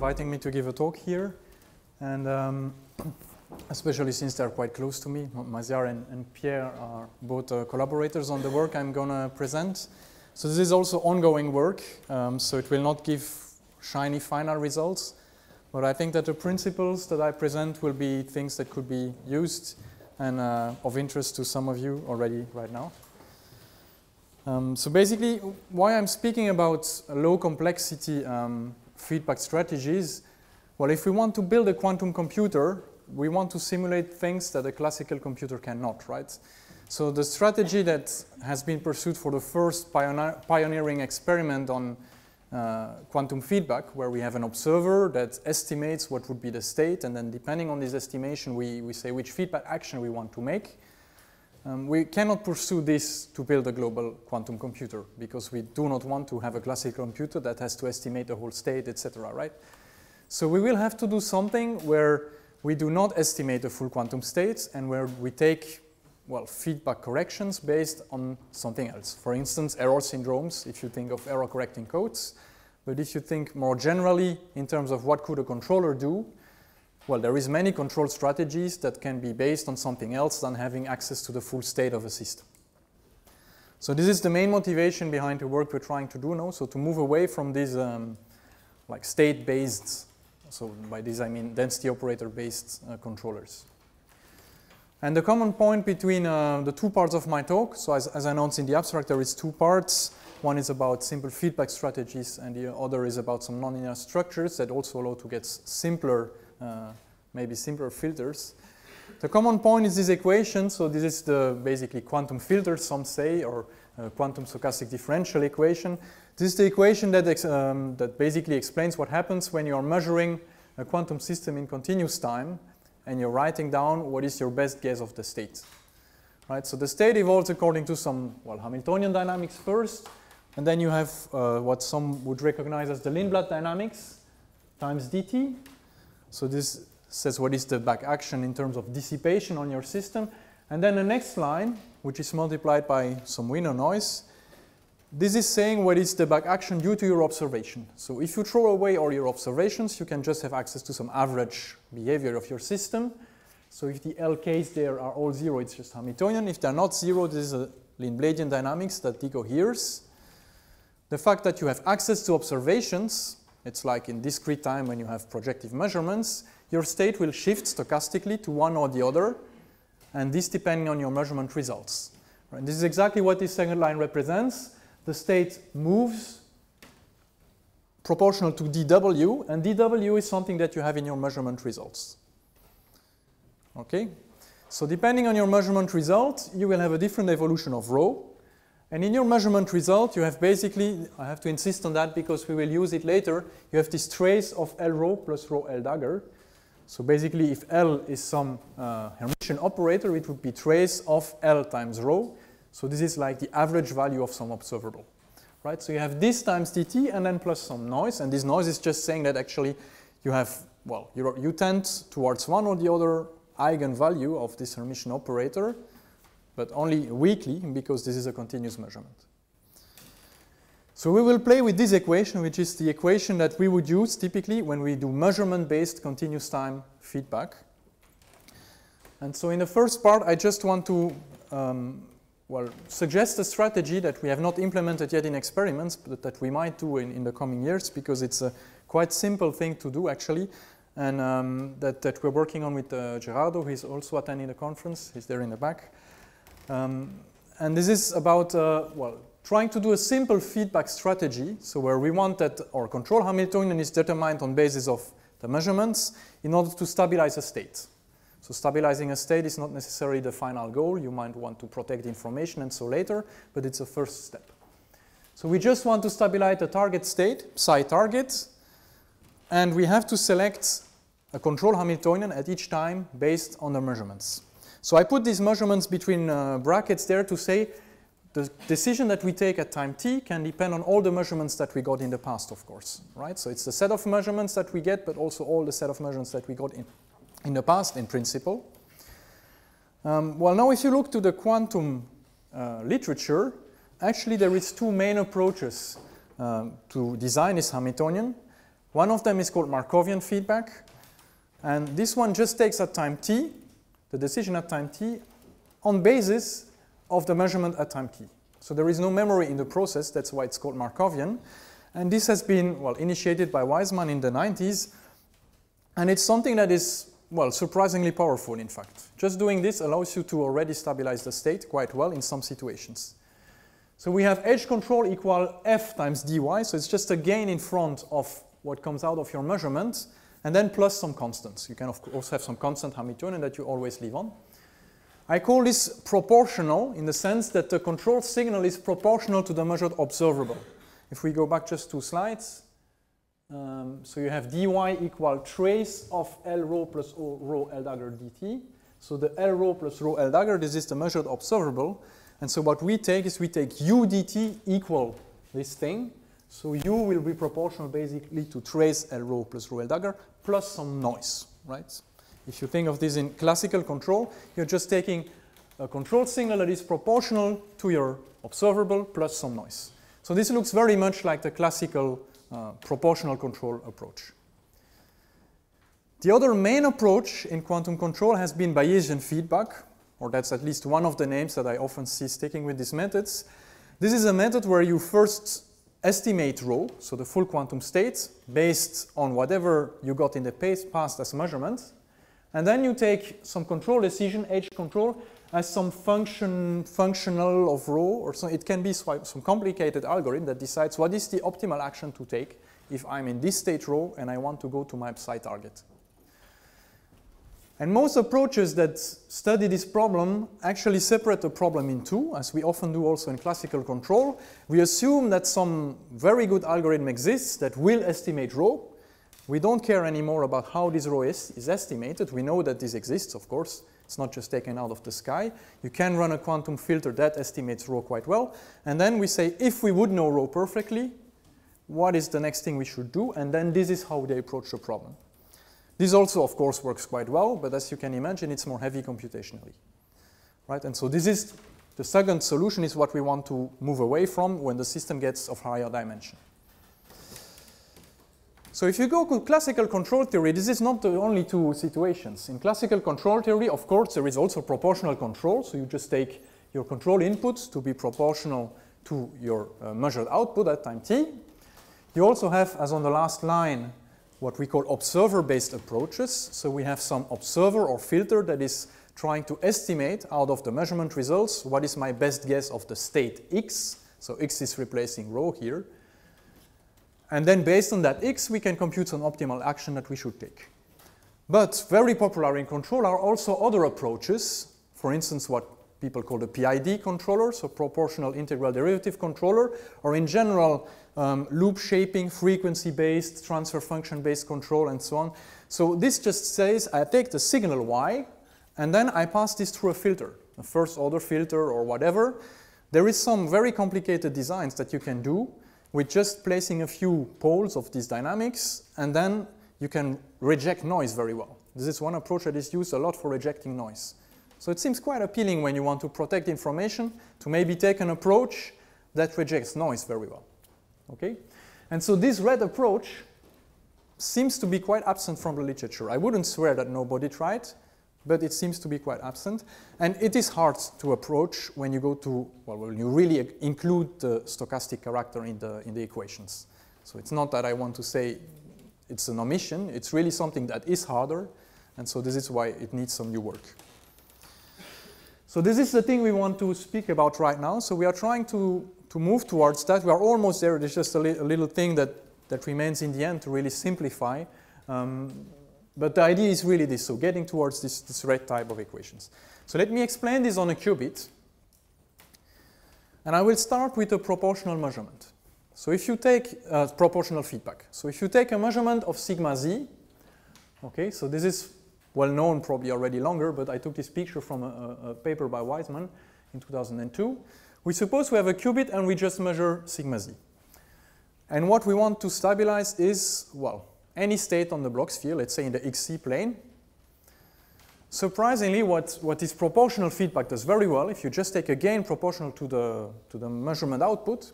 inviting me to give a talk here, and especially since they're quite close to me. Maziar and Pierre are both collaborators on the work I'm going to present. So this is also ongoing work, so it will not give shiny final results, but I think that the principles that I present will be things that could be used and of interest to some of you already right now. So basically, why I'm speaking about low complexity feedback strategies, well, if we want to build a quantum computer, we want to simulate things that a classical computer cannot, right? So the strategy that has been pursued for the first pioneering experiment on quantum feedback, where we have an observer that estimates what would be the state, and then depending on this estimation, we say which feedback action we want to make. We cannot pursue this to build a global quantum computer, because we do not want to have a classical computer that has to estimate the whole state, etc., right? So we will have to do something where we do not estimate the full quantum states and where we take, well, feedback corrections based on something else. For instance, error syndromes, if you think of error correcting codes. But if you think more generally in terms of what could a controller do, well, there is many control strategies that can be based on something else than having access to the full state of a system. So this is the main motivation behind the work we're trying to do now. So to move away from these like state-based, so by this I mean density operator-based controllers. And the common point between the two parts of my talk, so as announced in the abstract, there is two parts. One is about simple feedback strategies, and the other is about some nonlinear structures that also allow to get simpler, maybe simpler filters. The common point is this equation. So this is the basically quantum filter, some say, or quantum stochastic differential equation. This is the equation that, that basically explains what happens when you are measuring a quantum system in continuous time and you're writing down what is your best guess of the state. Right? So the state evolves according to some, well, Hamiltonian dynamics first, and then you have what some would recognize as the Lindblad dynamics times dt. So this says what is the back action in terms of dissipation on your system. And then the next line, which is multiplied by some Wiener noise, this is saying what is the back action due to your observation. So if you throw away all your observations, you can just have access to some average behavior of your system. So if the LKs there are all zero, it's just Hamiltonian. If they're not zero, this is a Lindbladian dynamics that decoheres. The fact that you have access to observations, it's like in discrete time when you have projective measurements, your state will shift stochastically to one or the other, and this depending on your measurement results. Right? This is exactly what this second line represents. The state moves proportional to dW, and dW is something that you have in your measurement results. Okay? So depending on your measurement result, you will have a different evolution of rho. And in your measurement result, you have basically, I have to insist on that because we will use it later, you have this trace of L rho plus rho L dagger. So basically, if L is some Hermitian operator, it would be trace of L times rho. So this is like the average value of some observable. Right? So you have this times dt and then plus some noise. And this noise is just saying that actually you have, well, you tend towards one or the other eigenvalue of this Hermitian operator, but only weakly because this is a continuous measurement. So we will play with this equation, which is the equation that we would use typically when we do measurement-based continuous time feedback. And so in the first part, I just want to well, suggest a strategy that we have not implemented yet in experiments, but that we might do in the coming years, because it's a quite simple thing to do actually, and that we're working on with Gerardo, who is also attending the conference. He's there in the back. And this is about, well, trying to do a simple feedback strategy, so where we want that our control Hamiltonian is determined on basis of the measurements in order to stabilize a state. So stabilizing a state is not necessarily the final goal. You might want to protect the information and so later, but it's a first step. So we just want to stabilize the target state, psi target, and we have to select a control Hamiltonian at each time based on the measurements. So I put these measurements between brackets there to say the decision that we take at time t can depend on all the measurements that we got in the past, of course, right? So it's the set of measurements that we get, but also all the set of measurements that we got in the past, in principle. Well, now if you look to the quantum literature, actually there is two main approaches to design this Hamiltonian. One of them is called Markovian feedback. And this one just takes at time t, the decision at time t, on basis of the measurement at time t. So there is no memory in the process, that's why it's called Markovian. And this has been, well, initiated by Weismann in the 90s. And it's something that is, well, surprisingly powerful, in fact. Just doing this allows you to already stabilize the state quite well in some situations. So we have edge control equal f times dy, so it's just a gain in front of what comes out of your measurement, and then plus some constants. You can also have some constant Hamiltonian that you always leave on. I call this proportional in the sense that the control signal is proportional to the measured observable. If we go back just 2 slides, so you have dy equal trace of L rho plus O rho L dagger dt. So the L rho plus rho L dagger, this is the measured observable. And so what we take is we take U dt equal this thing. So U will be proportional basically to trace L rho plus rho L dagger plus some noise, right? If you think of this in classical control, you're just taking a control signal that is proportional to your observable plus some noise. So this looks very much like the classical proportional control approach. The other main approach in quantum control has been Bayesian feedback, or that's at least one of the names that I often see sticking with these methods. This is a method where you first estimate rho, so the full quantum state, based on whatever you got in the past as measurement, and then you take some control decision, H control, as some functional of rho, or so it can be some complicated algorithm that decides what is the optimal action to take if I'm in this state rho and I want to go to my psi target. And most approaches that study this problem actually separate the problem in two, as we often do also in classical control. We assume that some very good algorithm exists that will estimate rho. We don't care anymore about how this rho is estimated. We know that this exists, of course. It's not just taken out of the sky. You can run a quantum filter that estimates rho quite well. And then we say, if we would know rho perfectly, what is the next thing we should do? And then this is how they approach the problem. This also, of course, works quite well, but as you can imagine, it's more heavy computationally, right? And so this is the second solution is what we want to move away from when the system gets of higher dimension. So if you go to classical control theory, this is not the only two situations. In classical control theory, of course, there is also proportional control. So you just take your control inputs to be proportional to your measured output at time t. You also have, as on the last line, what we call observer-based approaches. So we have some observer or filter that is trying to estimate out of the measurement results what is my best guess of the state x. So x is replacing rho here. And then based on that x, we can compute an optimal action that we should take. But very popular in control are also other approaches. For instance, what people call the PID controller, so proportional integral derivative controller, or in general, loop shaping, frequency-based, transfer function-based control, and so on. So this just says I take the signal y, and then I pass this through a filter, a first-order filter or whatever. There is some very complicated designs that you can do with just placing a few poles of these dynamics, and then you can reject noise very well. This is one approach that is used a lot for rejecting noise. So it seems quite appealing when you want to protect information to maybe take an approach that rejects noise very well. Okay? And so this red approach seems to be quite absent from the literature. I wouldn't swear that nobody tried, but it seems to be quite absent. And it is hard to approach when you go to, well, when you really include the stochastic character in the equations. So it's not that I want to say it's an omission. It's really something that is harder. And so this is why it needs some new work. So this is the thing we want to speak about right now. So we are trying to move towards that. We are almost there. There's just a little thing that remains in the end to really simplify. But the idea is really this, so getting towards this red type of equations. So let me explain this on a qubit. And I will start with a proportional measurement. So if you take proportional feedback. So if you take a measurement of sigma z, okay, so this is well known, probably already longer, but I took this picture from a paper by Weismann in 2002. We suppose we have a qubit and we just measure sigma z. And what we want to stabilize is, well, any state on the Bloch sphere, let's say in the xc plane. Surprisingly, what this proportional feedback does very well, if you just take a gain proportional to the measurement output,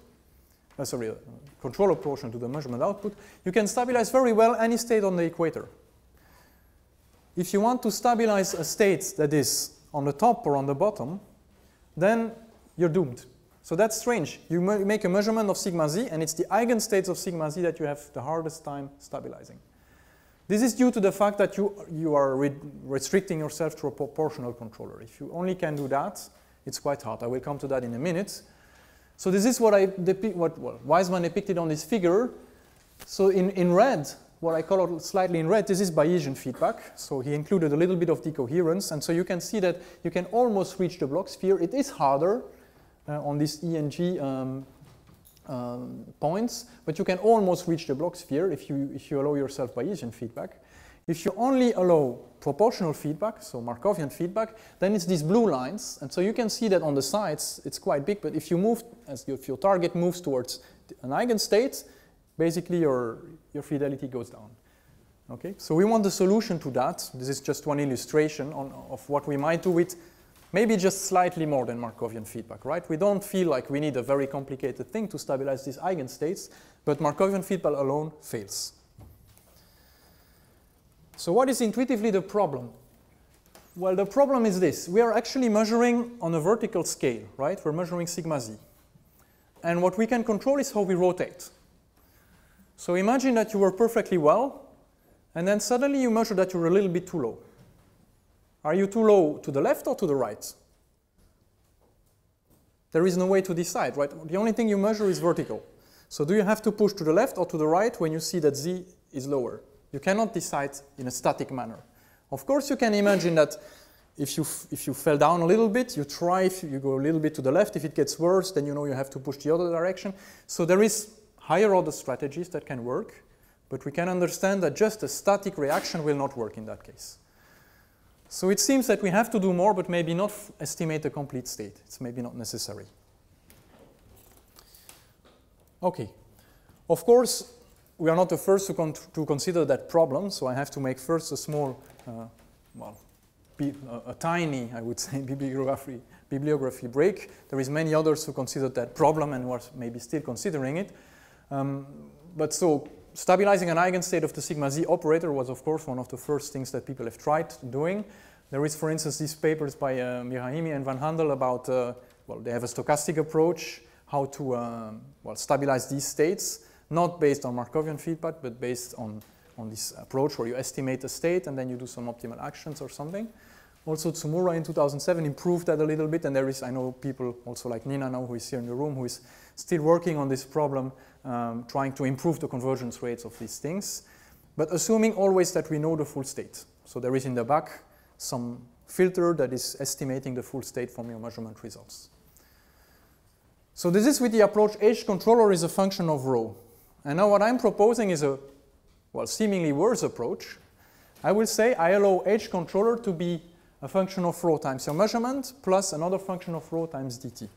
control portion to the measurement output, you can stabilize very well any state on the equator. If you want to stabilize a state that is on the top or on the bottom, then you're doomed. So that's strange. You make a measurement of sigma z, and it's the eigenstates of sigma z that you have the hardest time stabilizing. This is due to the fact that you are restricting yourself to a proportional controller. If you only can do that, it's quite hard. I will come to that in a minute. So this is what Weismann depicted on this figure. So in red, what I call slightly in red, this is Bayesian feedback. So he included a little bit of decoherence. And so you can see that you can almost reach the block sphere. It is harder on these E and G points, but you can almost reach the block sphere if you allow yourself Bayesian feedback. If you only allow proportional feedback, so Markovian feedback, then it's these blue lines. And so you can see that on the sides it's quite big, but if you move, if your target moves towards an eigenstate, basically your fidelity goes down. Okay, so we want the solution to that. This is just one illustration of what we might do with maybe just slightly more than Markovian feedback, right? We don't feel like we need a very complicated thing to stabilize these eigenstates, but Markovian feedback alone fails. So what is intuitively the problem? Well, the problem is this. We are actually measuring on a vertical scale, right? We're measuring sigma z. And what we can control is how we rotate. So imagine that you were perfectly well, and then suddenly you measure that you're a little bit too low. Are you too low to the left or to the right? There is no way to decide, right? The only thing you measure is vertical. So do you have to push to the left or to the right when you see that z is lower? You cannot decide in a static manner. Of course, you can imagine that if you fell down a little bit, you try, you go a little bit to the left. If it gets worse, then you know you have to push the other direction. So there is higher order strategies that can work, but we can understand that just a static reaction will not work in that case. So it seems that we have to do more, but maybe not estimate a complete state. It's maybe not necessary. Okay. Of course, we are not the first to consider that problem, so I have to make first a small, a tiny, I would say, bibliography break. There is many others who considered that problem and who are maybe still considering it. But so stabilizing an eigenstate of the sigma z operator was, of course, one of the first things that people have tried doing. There is, for instance, these papers by Mirahimi and Van Handel about, they have a stochastic approach, how to stabilize these states, not based on Markovian feedback, but based on this approach where you estimate a state and then you do some optimal actions or something. Also, Tsumura in 2007 improved that a little bit, and there is, I know people also like Nina now, who is here in the room, who is still working on this problem, trying to improve the convergence rates of these things, but assuming always that we know the full state. So there is in the back some filter that is estimating the full state from your measurement results. So this is with the approach H controller is a function of rho. And now what I'm proposing is a, seemingly worse approach. I will say I allow H controller to be a function of rho times your measurement plus another function of rho times dt.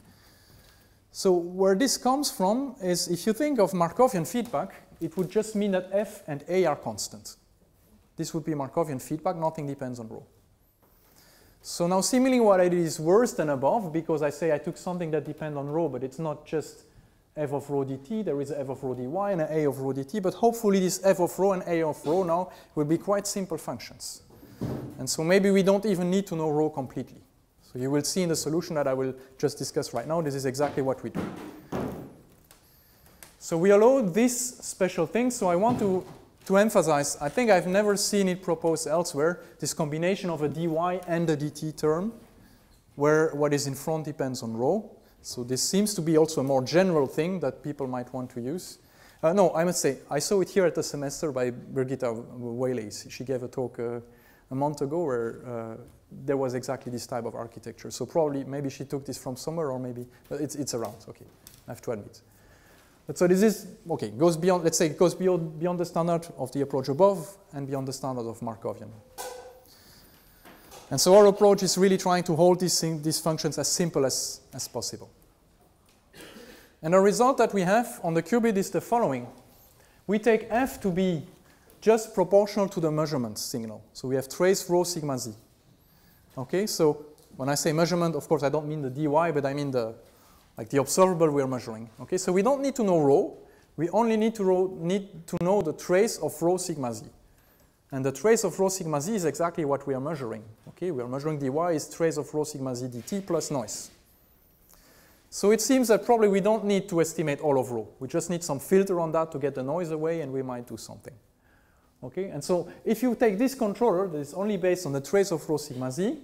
So where this comes from is if you think of Markovian feedback, it would just mean that f and a are constant. This would be Markovian feedback, nothing depends on rho. So now seemingly what I did is worse than above because I say I took something that depends on rho, but it's not just f of rho dt, there is a f of rho dy and an a of rho dt, but hopefully this f of rho and a of rho now will be quite simple functions. And so maybe we don't even need to know rho completely. So you will see in the solution that I will just discuss right now, this is exactly what we do. So we allow this special thing, so I want to emphasize, I think I've never seen it proposed elsewhere, this combination of a dy and a dt term, where what is in front depends on rho. So this seems to be also a more general thing that people might want to use. No, I must say, I saw it here at the semester by Birgitta Whaleys. She gave a talk a month ago where there was exactly this type of architecture. So probably, maybe she took this from somewhere or maybe, it's around, okay, I have to admit. But so this is, okay, goes beyond, let's say it goes beyond the standard of the approach above and beyond the standard of Markovian. And so our approach is really trying to hold these functions as simple as possible. And the result that we have on the qubit is the following. We take f to be just proportional to the measurement signal. So we have trace rho sigma z. Okay, so when I say measurement, of course, I don't mean the dy, but I mean the like the observable we are measuring. Okay, so we don't need to know rho. We only need to know the trace of rho sigma z. And the trace of rho sigma z is exactly what we are measuring. Okay, we are measuring dy is trace of rho sigma z dt plus noise. So it seems that probably we don't need to estimate all of rho. We just need some filter on that to get the noise away, and we might do something. Okay, and so if you take this controller that is only based on the trace of rho sigma z,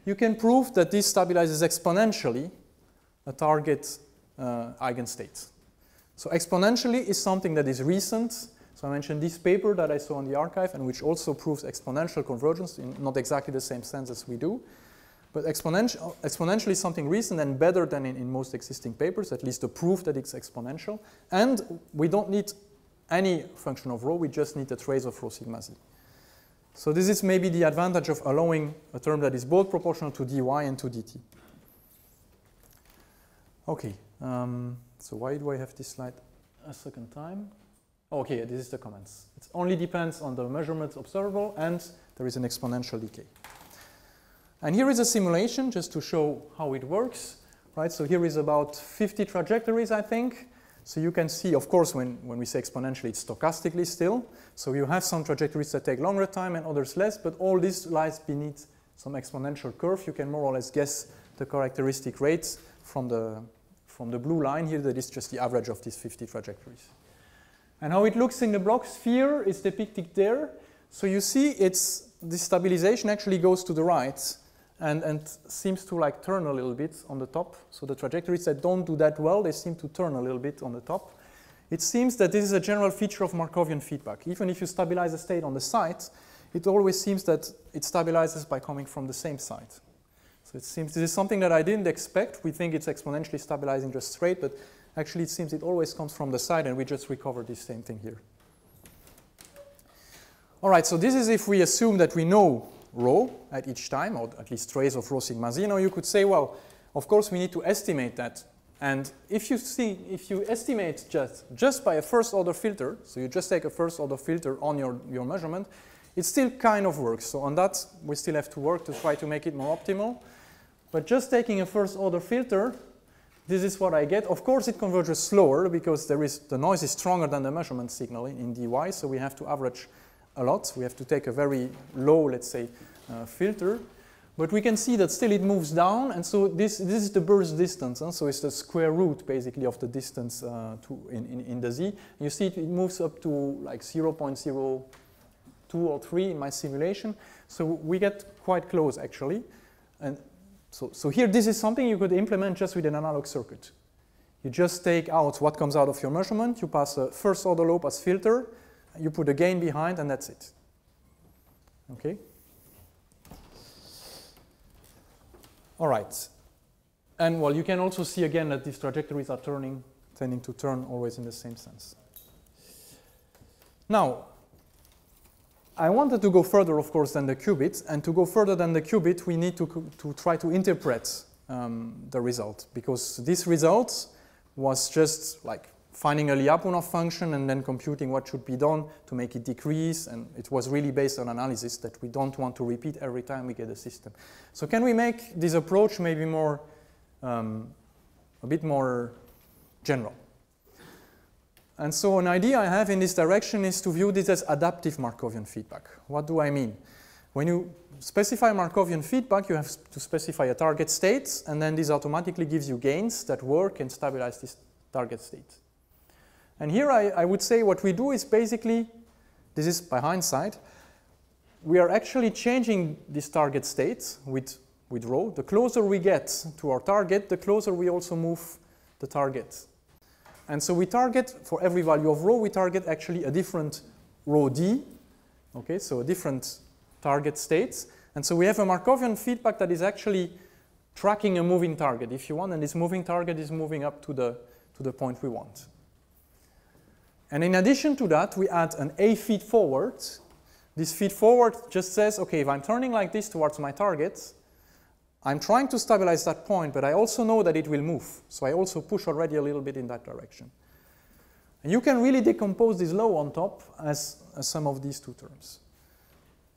you can prove that this stabilizes exponentially a target eigenstate. So exponentially is something that is recent. So I mentioned this paper that I saw in the archive and which also proves exponential convergence in not exactly the same sense as we do. But exponentially is something recent and better than in most existing papers, at least the proof that it's exponential. And we don't need any function of rho, we just need a trace of rho sigma z. So this is maybe the advantage of allowing a term that is both proportional to dy and to dt. Okay. So why do I have this slide a second time? Okay, this is the comments. It only depends on the measurements observable, and there is an exponential decay. And here is a simulation just to show how it works. Right? So here is about 50 trajectories, I think. So you can see, of course, when we say exponentially, it's stochastically still. So you have some trajectories that take longer time and others less, but all this lies beneath some exponential curve. You can more or less guess the characteristic rates from the blue line here. That is just the average of these 50 trajectories. And how it looks in the block sphere is depicted there. So you see this stabilization actually goes to the right and seems to like turn a little bit on the top. So the trajectories that don't do that well, they seem to turn a little bit on the top. It seems that this is a general feature of Markovian feedback. Even if you stabilize a state on the side, it always seems that it stabilizes by coming from the same side. So it seems this is something that I didn't expect. We think it's exponentially stabilizing just straight, but actually it seems it always comes from the side, and we just recover this same thing here. All right, so this is if we assume that we know rho at each time, or at least trace of rho sigma z. Now you could say, well, of course we need to estimate that. And if you estimate just by a first order filter, so you just take a first order filter on your measurement, it still kind of works. So on that, we still have to work to try to make it more optimal. But just taking a first order filter, this is what I get. Of course, it converges slower because the noise is stronger than the measurement signal in dy, so we have to average a lot. We have to take a very low, let's say, filter. But we can see that still it moves down, and so this is the burst distance. So it's the square root, basically, of the distance in the z. You see it moves up to like 0.02 or 3 in my simulation. So we get quite close, actually. And so here, this is something you could implement just with an analog circuit. You just take out what comes out of your measurement. You pass a first order low pass filter. You put a gain behind, and that's it. Okay? All right. And, well, you can also see, again, that these trajectories are tending to turn always in the same sense. Now, I wanted to go further, of course, than the qubit. And to go further than the qubit, we need to try to interpret the result. Because this result was just like finding a Lyapunov function and then computing what should be done to make it decrease. And it was really based on analysis that we don't want to repeat every time we get a system. So can we make this approach maybe more, a bit more general? And so an idea I have in this direction is to view this as adaptive Markovian feedback. What do I mean? When you specify Markovian feedback, you have to specify a target state, and then this automatically gives you gains that work and stabilize this target state. And here I would say what we do is basically, this is by hindsight, we are actually changing this target state with rho. The closer we get to our target, the closer we also move the target. And so we target, for every value of rho, we target actually a different rho d, okay, so a different target state. And so we have a Markovian feedback that is actually tracking a moving target, if you want, and this moving target is moving up to the point we want. And in addition to that, we add an A feed forward. This feed forward just says, okay, if I'm turning like this towards my target, I'm trying to stabilize that point, but I also know that it will move. So I also push already a little bit in that direction. And you can really decompose this low on top as a sum of these two terms.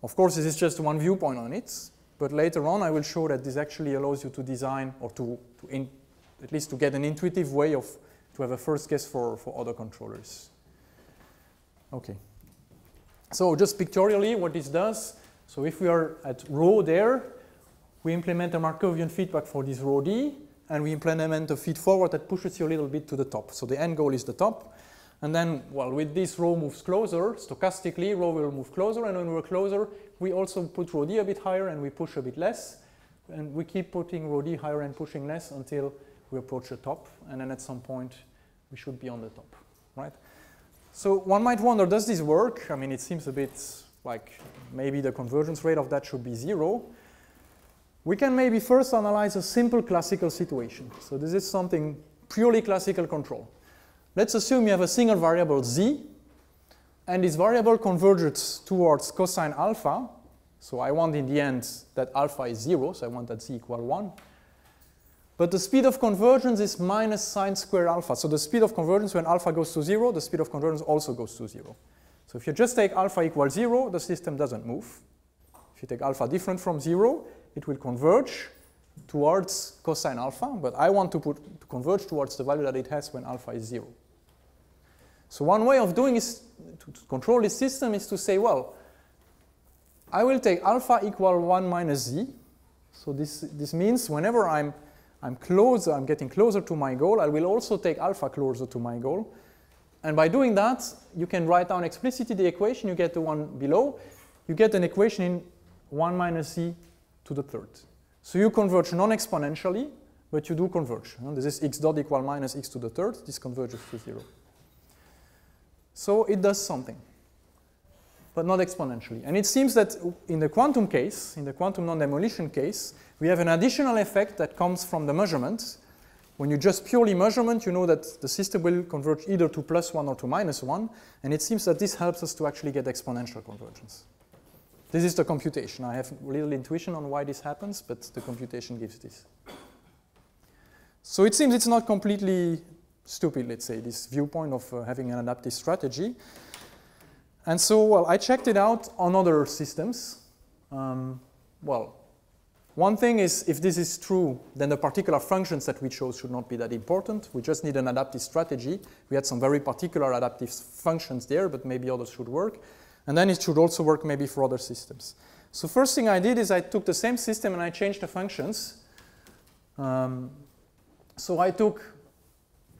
Of course, this is just one viewpoint on it, but later on I will show that this actually allows you to design or to at least to get an intuitive way of, to have a first guess for other controllers. Okay. So just pictorially what this does, so if we are at rho there, we implement a Markovian feedback for this rho d, and we implement a feed forward that pushes you a little bit to the top. So the end goal is the top. And then, well, with this rho moves closer, stochastically, rho will move closer, and when we're closer, we also put rho d a bit higher and we push a bit less. And we keep putting rho d higher and pushing less until we approach the top, and then at some point, we should be on the top, right? So one might wonder, does this work? I mean, it seems a bit like maybe the convergence rate of that should be 0. We can maybe first analyze a simple classical situation. So this is something purely classical control. Let's assume you have a single variable z, and this variable converges towards cosine alpha. So I want in the end that alpha is 0, so I want that z equal 1. But the speed of convergence is minus sine square alpha. So the speed of convergence when alpha goes to 0, the speed of convergence also goes to 0. So if you just take alpha equals 0, the system doesn't move. If you take alpha different from 0, it will converge towards cosine alpha, but I want to converge towards the value that it has when alpha is 0. So one way of doing is to control this system is to say, well, I will take alpha equal 1 minus z. So this means whenever I'm getting closer to my goal, I will also take alpha closer to my goal. And by doing that, you can write down explicitly the equation. You get the one below. You get an equation in 1 minus z to the third. So you converge non-exponentially, but you do converge. This is x dot equal minus x to the third. This converges to 0. So it does something, but not exponentially. And it seems that in the quantum case, in the quantum non-demolition case, we have an additional effect that comes from the measurement. When you just purely measurement, you know that the system will converge either to +1 or to -1, and it seems that this helps us to actually get exponential convergence. This is the computation. I have little intuition on why this happens, but the computation gives this. So it seems it's not completely stupid, let's say, this viewpoint of having an adaptive strategy. And so, well, I checked it out on other systems. Well, one thing is, if this is true, then the particular functions that we chose should not be that important. We just need an adaptive strategy. We had some very particular adaptive functions there, but maybe others should work. And then it should also work maybe for other systems. So first thing I did is I took the same system and I changed the functions. So I took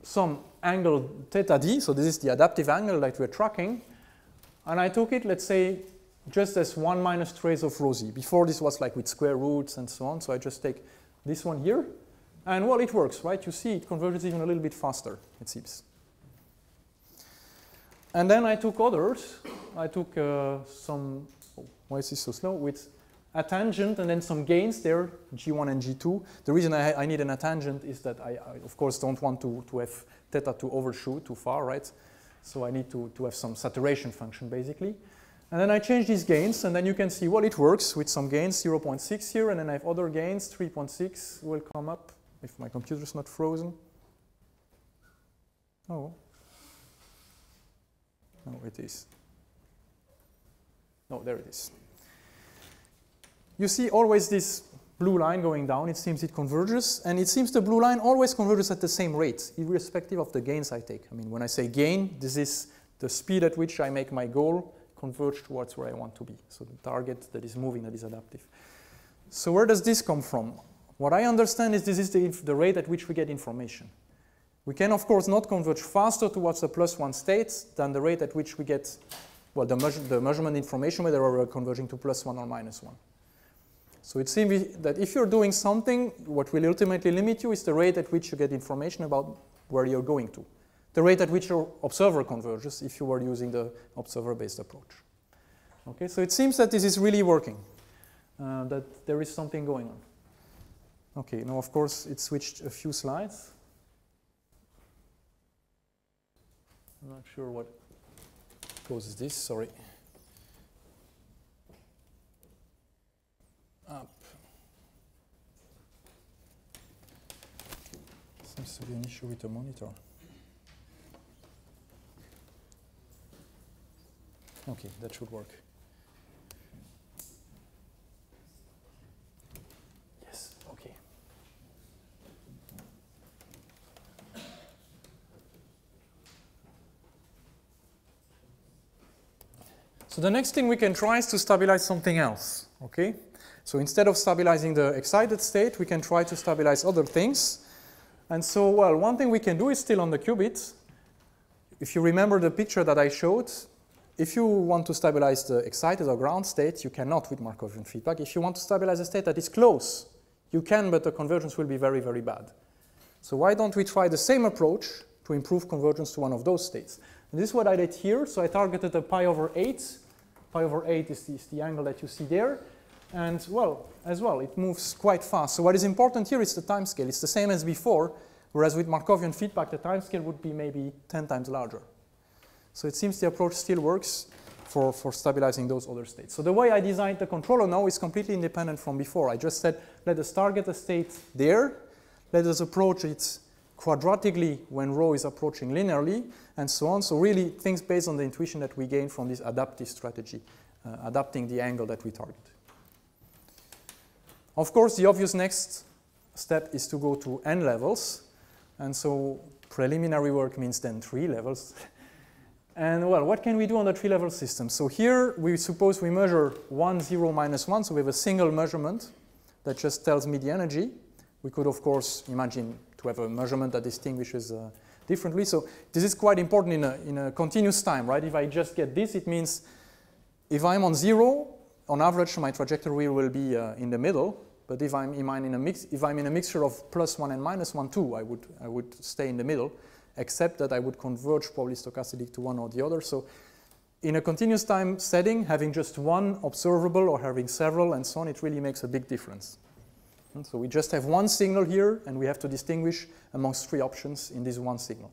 some angle theta d, so this is the adaptive angle that we're tracking, and I took it, let's say, just as 1 minus trace of rho z. Before this was like with square roots and so on, so I just take this one here, and well, it works, right? You see it converges even a little bit faster, it seems. And then I took others. I took some, why is this so slow? With a tangent and then some gains there, G1 and G2. The reason I need an attangent is that I of course, don't want to have theta to overshoot too far, right? So I need to have some saturation function, basically. And then I change these gains, and then you can see, well, it works with some gains, 0.6 here, and then I have other gains, 3.6 will come up if my computer's not frozen. Oh. No, it is. No, there it is. You see always this blue line going down. It seems it converges, and it seems the blue line always converges at the same rate, irrespective of the gains I take. I mean, when I say gain, this is the speed at which I make my goal converge towards where I want to be. So the target that is moving, that is adaptive. So where does this come from? What I understand is this is the rate at which we get information. We can, of course, not converge faster towards the +1 state than the rate at which we get, well, the measurement information, whether we're converging to +1 or -1. So it seems that if you're doing something, what will ultimately limit you is the rate at which you get information about where you're going to. The rate at which your observer converges if you were using the observer-based approach. Okay, so it seems that this is really working, that there is something going on. Okay, now of course it switched a few slides. I'm not sure what causes this, sorry. Up. Seems to be an issue with the monitor. Okay, that should work. Yes, okay. So the next thing we can try is to stabilize something else, okay? So instead of stabilizing the excited state, we can try to stabilize other things. And so, well, one thing we can do is still on the qubit. If you remember the picture that I showed, if you want to stabilize the excited or ground state, you cannot with Markovian feedback. If you want to stabilize a state that is close, you can, but the convergence will be very, very bad. So why don't we try the same approach to improve convergence to one of those states? And this is what I did here. So I targeted a pi over 8. Pi over 8 is the angle that you see there. And, well, as well, it moves quite fast. So what is important here is the time scale. It's the same as before, whereas with Markovian feedback, the time scale would be maybe 10 times larger. So it seems the approach still works for stabilizing those other states. So the way I designed the controller now is completely independent from before. I just said, let us target a state there. Let us approach it quadratically when rho is approaching linearly, and so on. So really things based on the intuition that we gain from this adaptive strategy, adapting the angle that we target. Of course, the obvious next step is to go to n levels. And so preliminary work means then 3 levels. And well, what can we do on the 3-level system? So here we suppose we measure 1, 0, minus 1. So we have a single measurement that just tells me the energy. We could, of course, imagine to have a measurement that distinguishes differently. So this is quite important in a continuous time, right? If I just get this, it means if I'm on 0, on average, my trajectory will be in the middle. But if I'm in a mixture of +1 and -1, too, I would stay in the middle, except that I would converge probably stochastically to one or the other. So in a continuous time setting, having just one observable or having several and so on, it really makes a big difference. And so we just have one signal here, and we have to distinguish amongst 3 options in this one signal.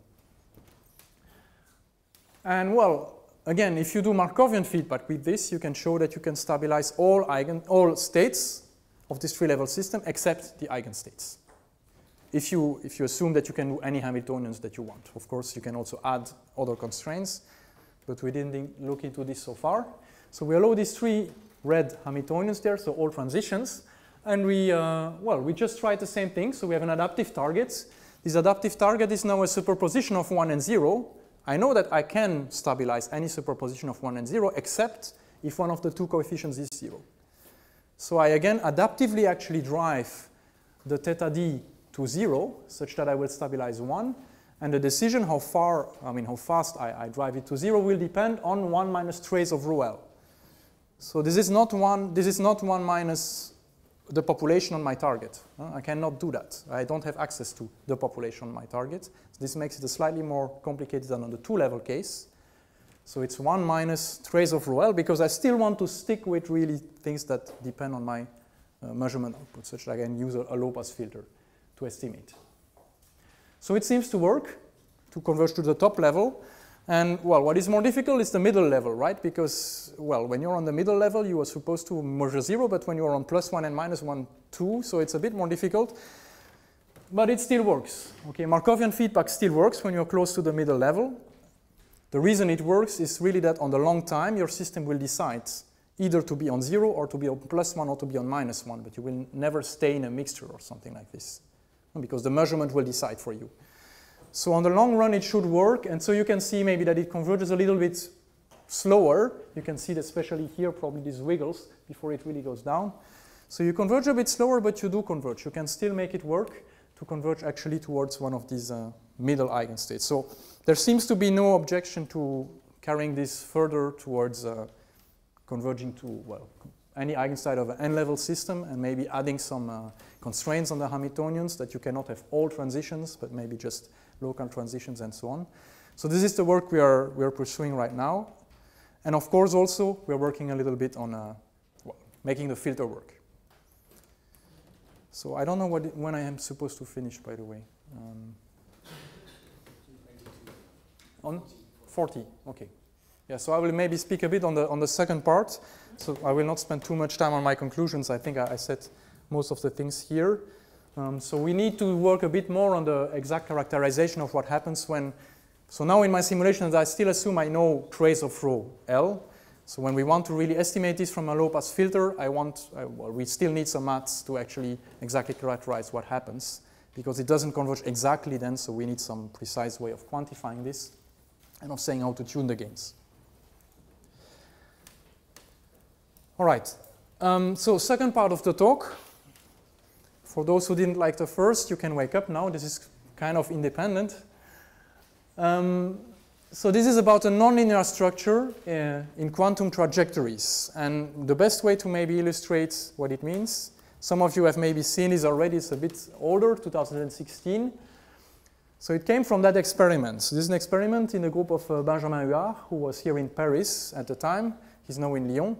And well, again, if you do Markovian feedback with this, you can show that you can stabilize all states of this 3-level system except the eigenstates. If you assume that you can do any Hamiltonians that you want. Of course, you can also add other constraints, but we didn't look into this so far. So we allow these 3 red Hamiltonians there, so all transitions. And we just tried the same thing. So we have an adaptive target. This adaptive target is now a superposition of 1 and 0. I know that I can stabilize any superposition of 1 and 0, except if one of the 2 coefficients is 0. So I, again, adaptively actually drive the theta d to 0, such that I will stabilize 1. And the decision how fast I drive it to 0 will depend on 1 minus trace of rho L. So this is not 1 minus the population on my target. I cannot do that. I don't have access to the population on my target. So this makes it a slightly more complicated than on the 2-level case. So it's 1 minus trace of rho L, because I still want to stick with really things that depend on my measurement output, such that I can use a low-pass filter to estimate. So it seems to work to converge to the top level. And, well, what is more difficult is the middle level, right? Because, well, when you're on the middle level, you are supposed to measure 0, but when you're on +1 and -1, 2, so it's a bit more difficult. But it still works. Okay, Markovian feedback still works when you're close to the middle level. The reason it works is really that on the long time, your system will decide either to be on 0 or to be on +1 or to be on -1, but you will never stay in a mixture or something like this, because the measurement will decide for you. So on the long run, it should work, and so you can see maybe that it converges a little bit slower. You can see that especially here, probably these wiggles before it really goes down. So you converge a bit slower, but you do converge. You can still make it work to converge actually towards one of these middle eigenstates. So there seems to be no objection to carrying this further towards converging to, well, any eigenstate of an n-level system, and maybe adding some constraints on the Hamiltonians that you cannot have all transitions, but maybe just local transitions and so on. So this is the work we are pursuing right now. And of course also we're working a little bit on making the filter work. So I don't know when I am supposed to finish, by the way. On 40, okay. Yeah, so I will maybe speak a bit on the second part. So I will not spend too much time on my conclusions. I think I said most of the things here. So we need to work a bit more on the exact characterization of what happens when. So now in my simulations, I still assume I know trace of rho L. So when we want to really estimate this from a low-pass filter, we still need some maths to actually exactly characterize what happens, because it doesn't converge exactly then, so we need some precise way of quantifying this and of saying how to tune the gains. All right. So second part of the talk. For those who didn't like the first, you can wake up now. This is kind of independent. So this is about a nonlinear structure in quantum trajectories. And the best way to maybe illustrate what it means, some of you have maybe seen this already. It's a bit older, 2016. So it came from that experiment. So this is an experiment in a group of Benjamin Huard, who was here in Paris at the time. He's now in Lyon.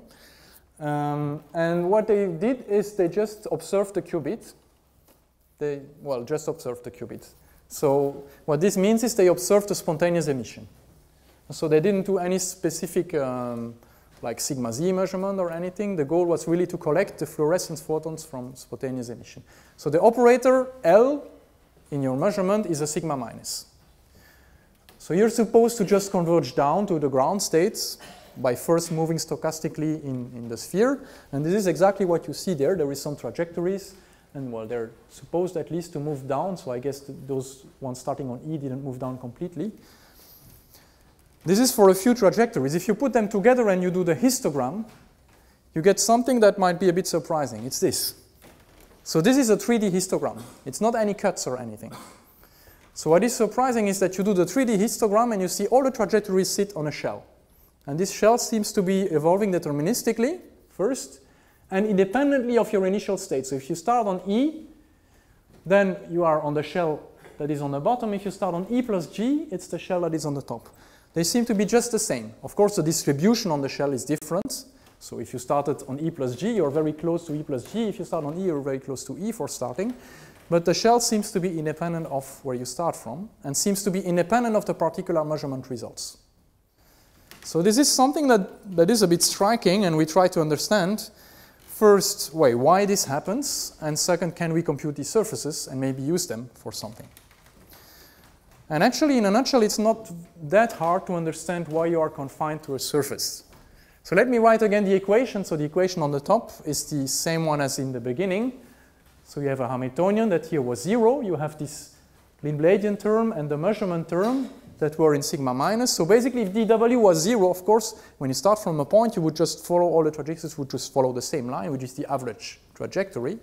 And what they did is they just observed the qubit. Just observed the qubit. So what this means is they observed a spontaneous emission. So they didn't do any specific like sigma z measurement or anything. The goal was really to collect the fluorescent photons from spontaneous emission. So the operator L in your measurement is a sigma minus. So you're supposed to just converge down to the ground states by first moving stochastically in the sphere. And this is exactly what you see there. There is some trajectories. And well, they're supposed at least to move down. So I guess those ones starting on E didn't move down completely. This is for a few trajectories. If you put them together and you do the histogram, you get something that might be a bit surprising. It's this. So this is a 3D histogram. It's not any cuts or anything. So what is surprising is that you do the 3D histogram and you see all the trajectories sit on a shell. And this shell seems to be evolving deterministically first and independently of your initial state. So if you start on E, then you are on the shell that is on the bottom. If you start on E plus G, it's the shell that is on the top. They seem to be just the same. Of course, the distribution on the shell is different. So if you started on E plus G, you're very close to E plus G. If you start on E, you're very close to E for starting. But the shell seems to be independent of where you start from and seems to be independent of the particular measurement results. So this is something that is a bit striking, and we try to understand first, why this happens, and second, can we compute these surfaces and maybe use them for something? And actually, in a nutshell, it's not that hard to understand why you are confined to a surface. So let me write again the equation. So the equation on the top is the same one as in the beginning. So you have a Hamiltonian that here was 0. You have this Lindbladian term and the measurement term that were in sigma minus. So basically, if dW was 0, of course, when you start from a point, you would just follow all the trajectories would just follow the same line, which is the average trajectory.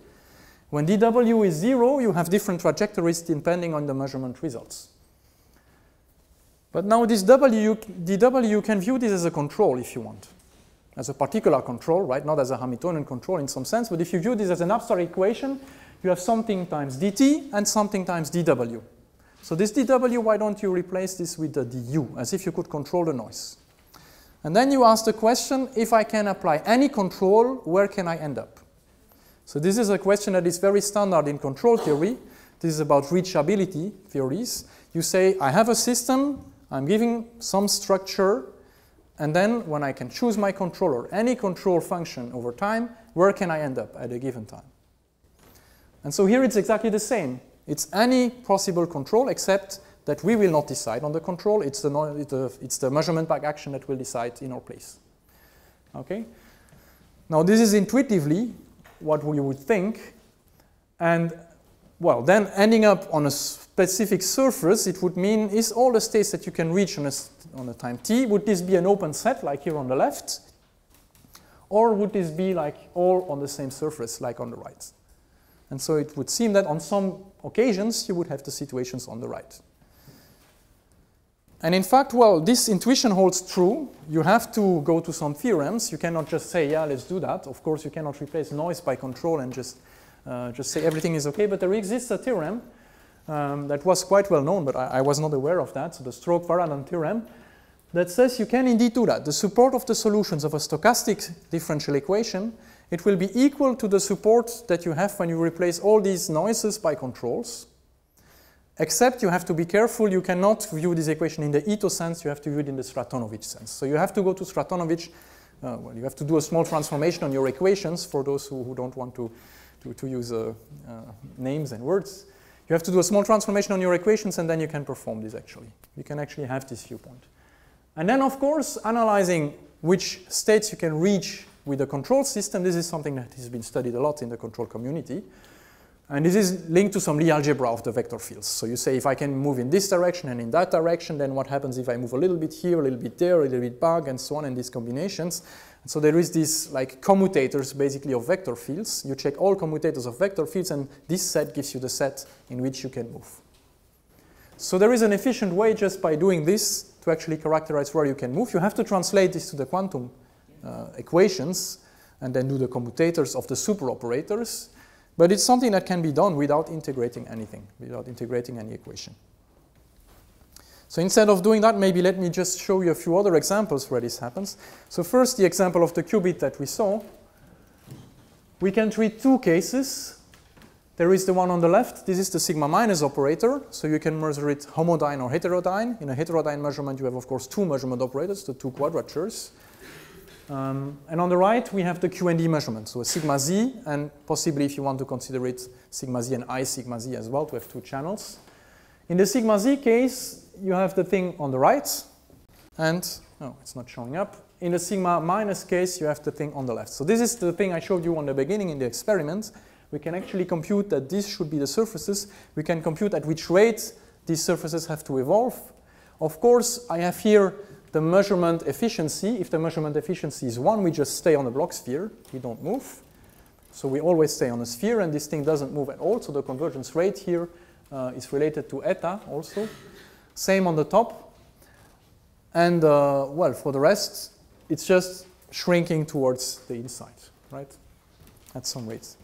When dW is 0, you have different trajectories depending on the measurement results. But now this dW, you can view this as a control if you want, as a particular control, right? Not as a Hamiltonian control in some sense, but if you view this as an abstract equation, you have something times dt and something times dW. So this dW, why don't you replace this with the du, as if you could control the noise? And then you ask the question, if I can apply any control, where can I end up? So this is a question that is very standard in control theory. This is about reachability theories. You say, I have a system, I'm giving some structure, and then when I can choose my controller, any control function over time, where can I end up at a given time? And so here it's exactly the same. It's any possible control, except that we will not decide on the control. It's the measurement back action that will decide in our place. Okay? Now this is intuitively what we would think. And well, then ending up on a specific surface, it would mean is all the states that you can reach on a time t, would this be an open set like here on the left? Or would this be like all on the same surface like on the right? And so it would seem that on some occasions you would have the situations on the right. And in fact, well, this intuition holds true. You have to go to some theorems. You cannot just say, yeah, let's do that. Of course, you cannot replace noise by control and just say everything is okay. But there exists a theorem that was quite well known, but I was not aware of that. So the Stroke-Varalin theorem that says you can indeed do that. The support of the solutions of a stochastic differential equation, it will be equal to the support that you have when you replace all these noises by controls. Except you have to be careful, you cannot view this equation in the Ito sense, you have to view it in the Stratonovich sense. So you have to go to Stratonovich, well, you have to do a small transformation on your equations for those who don't want to use names and words. You have to do a small transformation on your equations and then you can perform this actually. You can actually have this viewpoint. And then of course, analyzing which states you can reach with the control system, this is something that has been studied a lot in the control community. And this is linked to some Lie algebra of the vector fields. So you say if I can move in this direction and in that direction, then what happens if I move a little bit here, a little bit there, a little bit back, and so on, and these combinations. And so there is these like commutators basically of vector fields. You check all commutators of vector fields, and this set gives you the set in which you can move. So there is an efficient way just by doing this to actually characterize where you can move. You have to translate this to the quantum equations and then do the commutators of the superoperators. But it's something that can be done without integrating anything, without integrating any equation. So instead of doing that, maybe let me just show you a few other examples where this happens. So first, the example of the qubit that we saw. We can treat two cases. There is the one on the left. This is the sigma minus operator. So you can measure it homodyne or heterodyne. In a heterodyne measurement, you have, of course, two measurement operators, the two quadratures. And on the right, we have the QND measurement, so a sigma z, and possibly if you want to consider it sigma z and I sigma z as well, to have two channels. In the sigma z case, you have the thing on the right, and, oh, it's not showing up. In the sigma minus case, you have the thing on the left. So this is the thing I showed you on the beginning in the experiment. We can actually compute that this should be the surfaces. We can compute at which rate these surfaces have to evolve. Of course, I have here the measurement efficiency. If the measurement efficiency is 1, we just stay on the block sphere. We don't move. So we always stay on a sphere, and this thing doesn't move at all. So the convergence rate here is related to eta also. Same on the top. And, well, for the rest, it's just shrinking towards the inside, right, at some rates.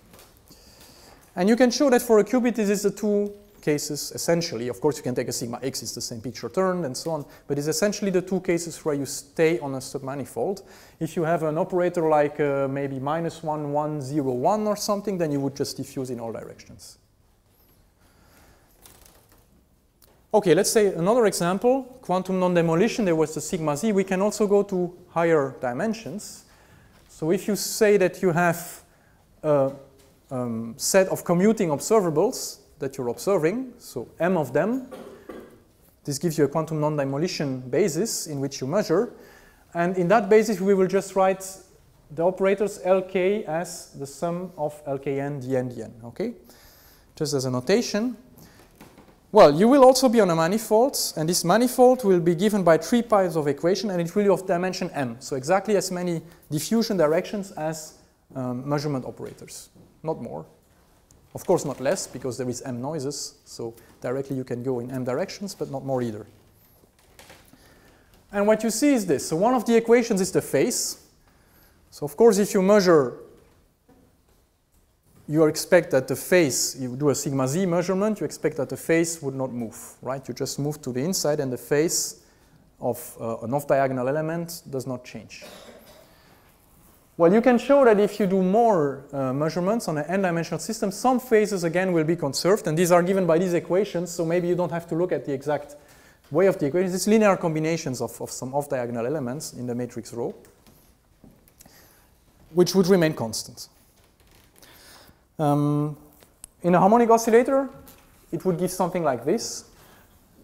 And you can show that for a qubit, this is the two cases, essentially. Of course, you can take a sigma x, it's the same picture turned, and so on. But it's essentially the two cases where you stay on a submanifold. If you have an operator like maybe -1, 1, 0, 1 or something, then you would just diffuse in all directions. Okay, let's say another example. Quantum non-demolition, there was the sigma z. We can also go to higher dimensions. So if you say that you have a set of commuting observables that you're observing, so m of them. This gives you a quantum non-demolition basis in which you measure. And in that basis, we will just write the operators Lk as the sum of Lkn dn dn, okay? Just as a notation. Well, you will also be on a manifold, and this manifold will be given by 3 piles of equation, and it will be of dimension m. So exactly as many diffusion directions as measurement operators, not more. Of course, not less, because there is m noises, so directly you can go in m directions, but not more either. And what you see is this. So one of the equations is the phase. So of course, if you measure, you expect that the phase, you do a sigma z measurement, you expect that the phase would not move, right? You just move to the inside, and the phase of an off-diagonal element does not change. Well, you can show that if you do more measurements on an n-dimensional system, some phases again will be conserved, and these are given by these equations, so maybe you don't have to look at the exact way of the equations. It's linear combinations of some off-diagonal elements in the matrix rho, which would remain constant. In a harmonic oscillator, it would give something like this.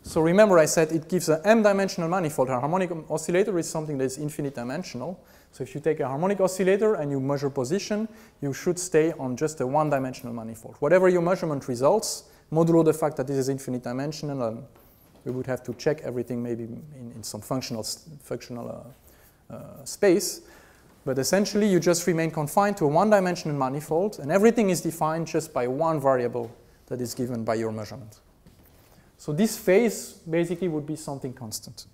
So remember I said it gives an m-dimensional manifold. A harmonic oscillator is something that is infinite dimensional. So if you take a harmonic oscillator and you measure position, you should stay on just a one-dimensional manifold. Whatever your measurement results, modulo the fact that this is infinite dimensional, and we would have to check everything maybe in some functional space. But essentially, you just remain confined to a one-dimensional manifold, and everything is defined just by one variable that is given by your measurement. So this phase basically would be something constant.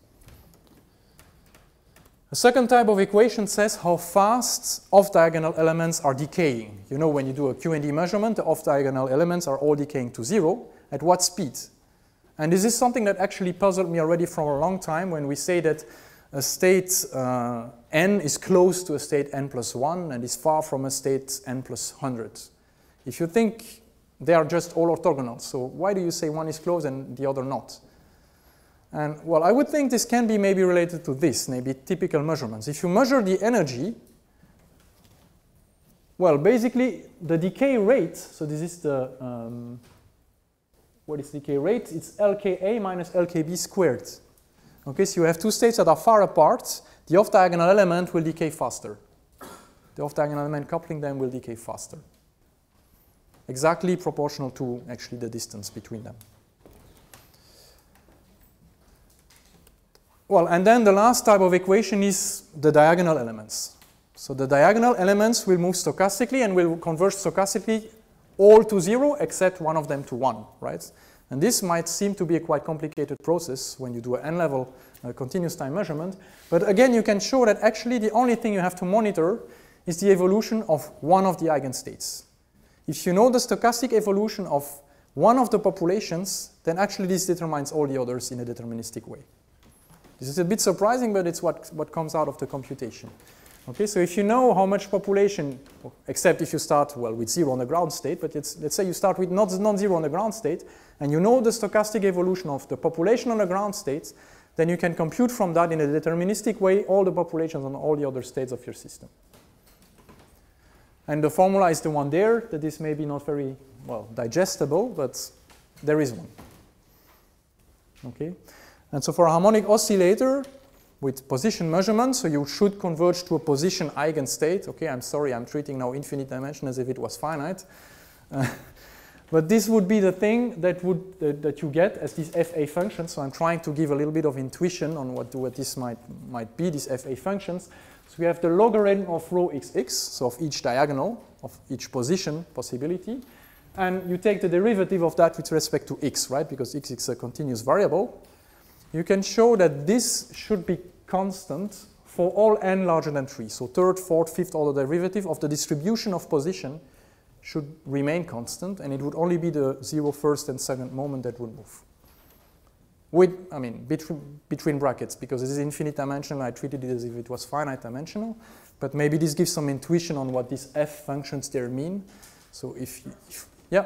A second type of equation says how fast off-diagonal elements are decaying. You know, when you do a QND measurement, the off-diagonal elements are all decaying to 0. At what speed? And this is something that actually puzzled me already for a long time when we say that a state n is close to a state n plus 1 and is far from a state n plus 100. If you think they are just all orthogonal, so why do you say one is close and the other not? And well, I would think this can be maybe related to this, maybe typical measurements. If you measure the energy, well, basically the decay rate, so this is the, what is decay rate? It's Lka minus Lkb squared. Okay, so you have two states that are far apart. The off-diagonal element will decay faster. The off-diagonal element coupling them will decay faster. exactly proportional to actually the distance between them. Well, and then the last type of equation is the diagonal elements. So the diagonal elements will move stochastically and will converge stochastically all to 0 except one of them to 1, right? And this might seem to be a quite complicated process when you do an n-level continuous time measurement. But again, you can show that actually the only thing you have to monitor is the evolution of one of the eigenstates. If you know the stochastic evolution of one of the populations, then actually this determines all the others in a deterministic way. This is a bit surprising, but it's what comes out of the computation. Okay, so if you know how much population, except if you start, well, with 0 on the ground state, but let's say you start with non-zero on the ground state, and you know the stochastic evolution of the population on the ground states, then you can compute from that in a deterministic way all the populations on all the other states of your system. And the formula is the one there. That is maybe not very, well, digestible, but there is one. Okay, and so for a harmonic oscillator, with position measurement, so you should converge to a position eigenstate. Okay, I'm sorry, I'm treating now infinite dimension as if it was finite. But this would be the thing that you get as these FA functions. So I'm trying to give a little bit of intuition on what this might be, these FA functions. So we have the logarithm of rho xx, so of each diagonal, of each position possibility. And you take the derivative of that with respect to x, right? Because x is a continuous variable. You can show that this should be constant for all n larger than 3. So third, fourth, fifth order derivative of the distribution of position should remain constant, and it would only be the 0 first and second moment that would move. With, I mean, between brackets, because this is infinite dimensional, I treated it as if it was finite dimensional, but maybe this gives some intuition on what these f functions there mean. So if yeah.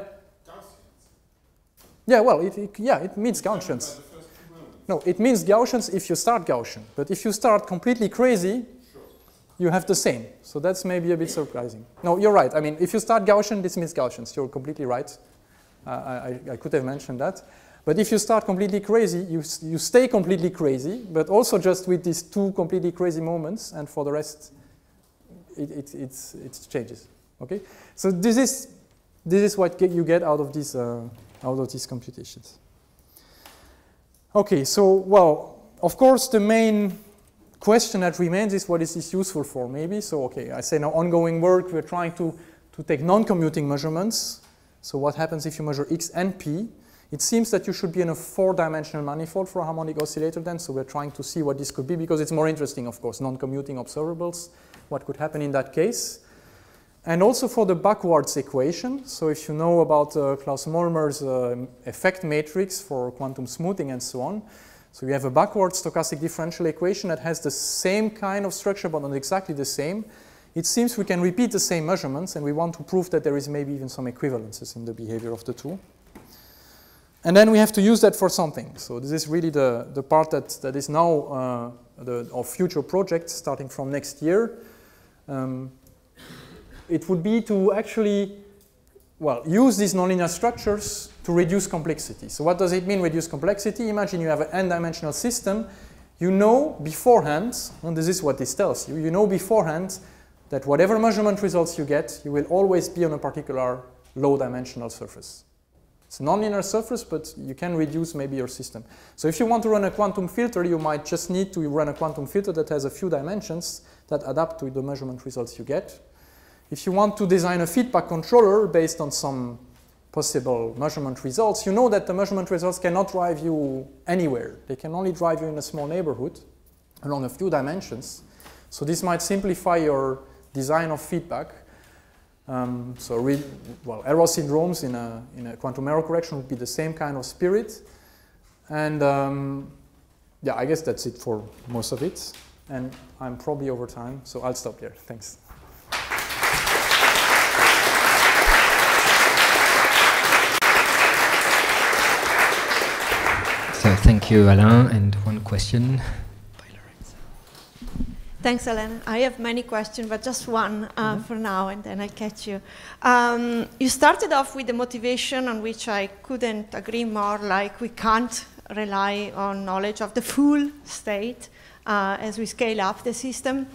Yeah, well, it means Gaussians. No, it means Gaussians if you start Gaussian. But if you start completely crazy, you have the same. So that's maybe a bit surprising. No, you're right. I mean, if you start Gaussian, this means Gaussians. You're completely right. I could have mentioned that. But if you start completely crazy, you stay completely crazy, but also just with these two completely crazy moments, and for the rest, it changes. Okay? So this is what you get out of these computations. Okay, so, well, of course, the main question that remains is what is this useful for, maybe? So, okay, I say now ongoing work, we're trying to take non-commuting measurements. So what happens if you measure x and p? It seems that you should be in a 4-dimensional manifold for a harmonic oscillator then, so we're trying to see what this could be, because it's more interesting, of course, non-commuting observables, what could happen in that case. And also for the backwards equation. So if you know about Klaus Molmer's effect matrix for quantum smoothing and so on, so you have a backwards stochastic differential equation that has the same kind of structure but not exactly the same. It seems we can repeat the same measurements, and we want to prove that there is maybe even some equivalences in the behavior of the two. And then we have to use that for something. So this is really the part that is now our future project starting from next year. It would be to actually, well, use these nonlinear structures to reduce complexity. So what does it mean, reduce complexity? Imagine you have an n-dimensional system. You know beforehand, and this is what this tells you, you know beforehand that whatever measurement results you get, you will always be on a particular low-dimensional surface. It's a nonlinear surface, but you can reduce maybe your system. So if you want to run a quantum filter, you might just need to run a quantum filter that has a few dimensions that adapt to the measurement results you get. If you want to design a feedback controller based on some possible measurement results, you know that the measurement results cannot drive you anywhere. They can only drive you in a small neighborhood along a few dimensions. So this might simplify your design of feedback. Well, error syndromes in a quantum error correction would be the same kind of spirit. And yeah, I guess that's it for most of it. And I'm probably over time, so I'll stop there. Thanks. So thank you, Alain. And one question. Thanks, Alain. I have many questions, but just one for now, and then I'll catch you. You started off with the motivation on which I couldn't agree more, like we can't rely on knowledge of the full state as we scale up the system.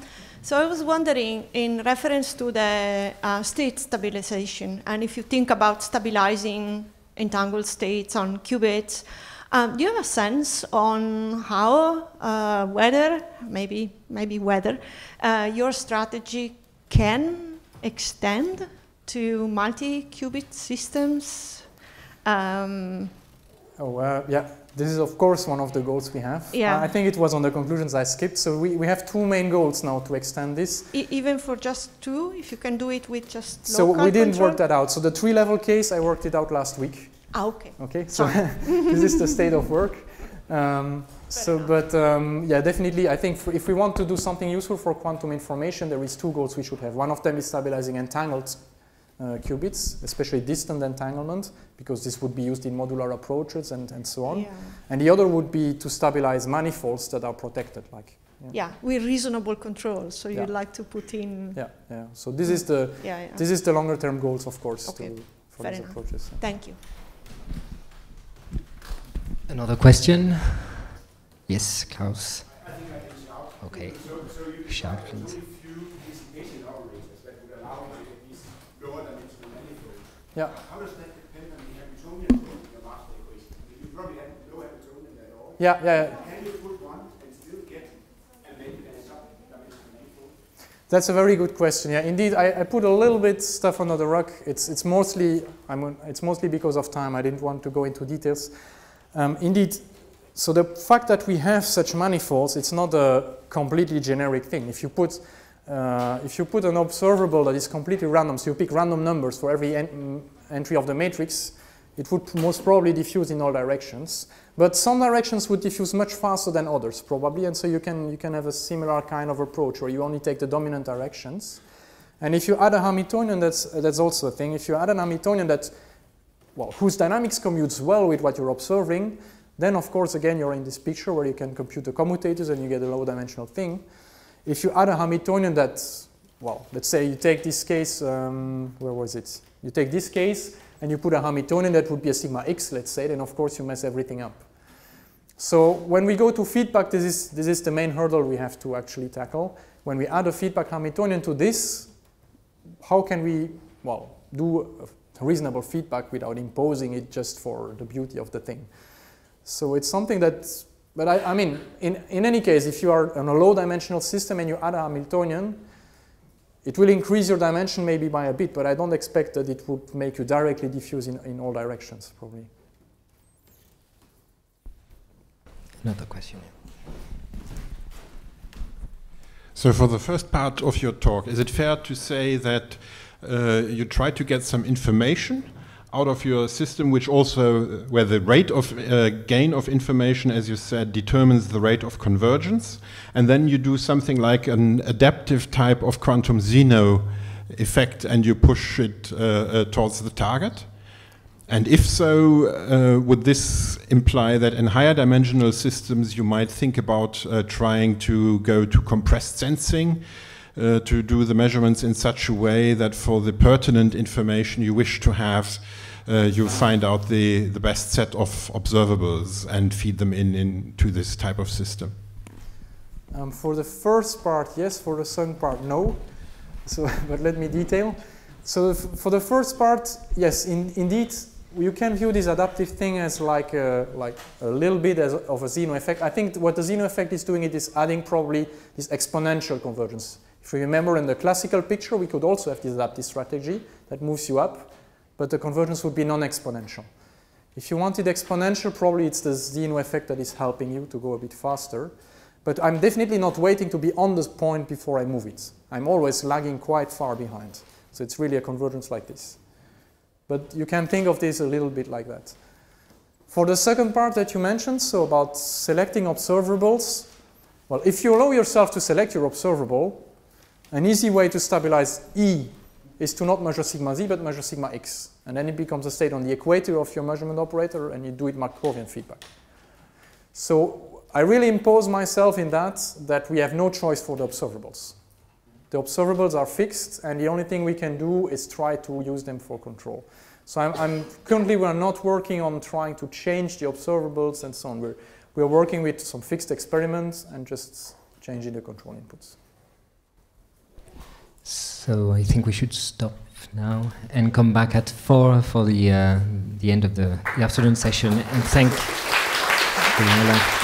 So I was wondering, in reference to the state stabilization, and if you think about stabilizing entangled states on qubits, do you have a sense on how, whether, maybe whether, your strategy can extend to multi-qubit systems? Yeah, this is of course one of the goals we have. Yeah. I think it was on the conclusions I skipped. So we have two main goals now to extend this. Even for just two, if you can do it with just so local we didn't control? work that out. So the Threelevel case, I worked it out last week. Ah, okay. Okay, so this is the state of work. Yeah, definitely, I think if we want to do something useful for quantum information, there is two goals we should have. One of them is stabilizing entangled qubits, especially distant entanglement, because this would be used in modular approaches and so on. Yeah. And the other would be to stabilize manifolds that are protected, like. Yeah, with reasonable control. So Yeah. you'd like to put in. Yeah, yeah. So this is the this is the longer term goals, of course, Okay. for Fair these enough. approaches. Thank you. Another question? Yes, Klaus. I think I can shout. Okay. So you Shout, have please. only few dissipation operators that would allow you to get these lower dimensional manifolds. Yeah. How does that depend on the Hamiltonian in your master equation? You probably have no Hamiltonian at all. Yeah, yeah. Can you put one and still get a sub-dimensional manifold? That's a very good question. Yeah, indeed, I put a little bit stuff under the rug. It's mostly because of time. I didn't want to go into details. Indeed, so the fact that we have such manifolds, it's not a completely generic thing. If you put an observable that is completely random, so you pick random numbers for every entry of the matrix, it would most probably diffuse in all directions. But some directions would diffuse much faster than others, probably, and so you can have a similar kind of approach where you only take the dominant directions. And if you add a Hamiltonian, that's also a thing. If you add an Hamiltonian whose dynamics commutes well with what you're observing, then of course again you're in this picture where you can compute the commutators and you get a low-dimensional thing. If you add a Hamiltonian that, let's say you take this case, where was it? You take this case and you put a Hamiltonian that would be a sigma x, let's say, then of course you mess everything up. So when we go to feedback, this is the main hurdle we have to actually tackle. When we add a feedback Hamiltonian to this, how can we, do a reasonable feedback without imposing it just for the beauty of the thing? So it's something that, but I mean, in any case, if you are on a low-dimensional system and you add a Hamiltonian, it will increase your dimension maybe by a bit, but I don't expect that it would make you directly diffuse in all directions, probably. Another question. So for the first part of your talk, is it fair to say that you try to get some information out of your system, which also, where the rate of gain of information, as you said, determines the rate of convergence, and then you do something like an adaptive type of quantum Zeno effect, and you push it towards the target? And if so, would this imply that in higher dimensional systems you might think about trying to go to compressed sensing, to do the measurements in such a way that for the pertinent information you wish to have, you find out the best set of observables and feed them into this type of system? For the first part, yes. For the second part, no. So, but let me detail. So for the first part, yes, indeed, you can view this adaptive thing as like a little bit of a Zeno effect. I think what the Zeno effect is doing, it is adding probably this exponential convergence. If you remember in the classical picture, we could also have this adaptive strategy that moves you up, but the convergence would be non-exponential. If you wanted exponential, probably it's the Zeno effect that is helping you to go a bit faster. But I'm definitely not waiting to be on this point before I move it. I'm always lagging quite far behind. So it's really a convergence like this. But you can think of this a little bit like that. For the second part that you mentioned, so about selecting observables, well, if you allow yourself to select your observable, an easy way to stabilize E is to not measure sigma z, but measure sigma x. And then it becomes a state on the equator of your measurement operator, and you do it Markovian feedback. So I really impose myself in that we have no choice for the observables. The observables are fixed, and the only thing we can do is try to use them for control. So currently we're not working on trying to change the observables and so on. We're working with some fixed experiments and just changing the control inputs. So I think we should stop now and come back at 4 for the end of the afternoon session. And thank you.